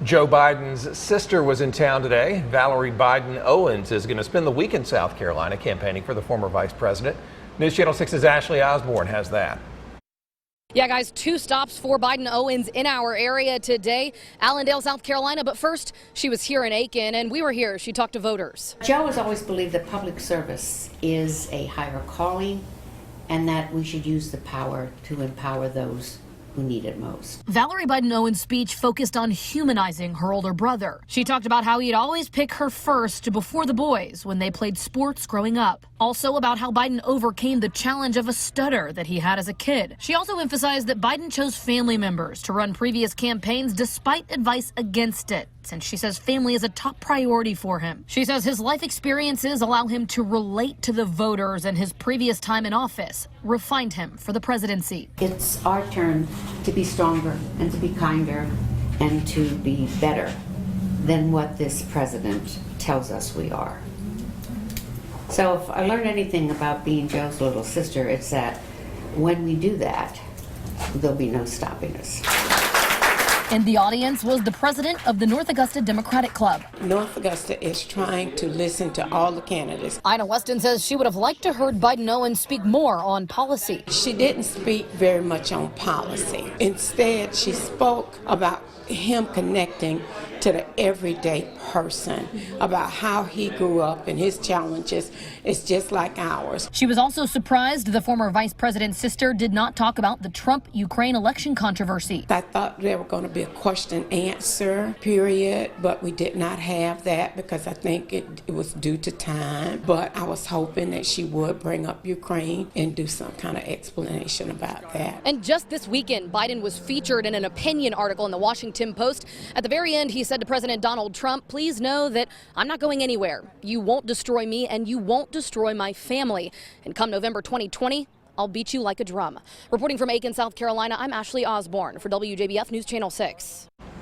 Joe Biden's sister was in town today. Valerie Biden Owens is going to spend the week in South Carolina campaigning for the former vice president. News Channel 6's Ashley Osborne has that. Yeah, guys, 2 stops for Biden Owens in our area today. Allendale, South Carolina. But first, she was here in Aiken, and we were here. She talked to voters. Joe has always believed that public service is a higher calling and that we should use the power to empower those who need it most. Valerie Biden Owens' speech focused on humanizing her older brother. She talked about how he'd always pick her first before the boys when they played sports growing up. Also about how Biden overcame the challenge of a stutter that he had as a kid. She also emphasized that Biden chose family members to run previous campaigns despite advice against it, since she says family is a top priority for him. She says his life experiences allow him to relate to the voters, and his previous time in office refined him for the presidency. It's our turn to be stronger and to be kinder and to be better than what this president tells us we are. So if I learned anything about being Joe's little sister, it's that when we do that, there'll be no stopping us. In the audience was the president of the North Augusta Democratic Club. North Augusta is trying to listen to all the candidates. Ina Weston says she would have liked to heard Biden Owens speak more on policy. She didn't speak very much on policy. Instead, she spoke about him connecting to the everyday person, about how he grew up and his challenges is just like ours. She was also surprised the former vice president's sister did not talk about the Trump-Ukraine election controversy. I thought there were going to be a question answer period, but we did not have that because I think it was due to time. But I was hoping that she would bring up Ukraine and do some kind of explanation about that. And just this weekend, Biden was featured in an opinion article in the Washington Post. At the very end, he said to President Donald Trump, "Please know that I'm not going anywhere. You won't destroy me and you won't destroy my family. And come November 2020, I'll beat you like a drum." Reporting from Aiken, South Carolina, I'm Ashley Osborne for WJBF News Channel 6.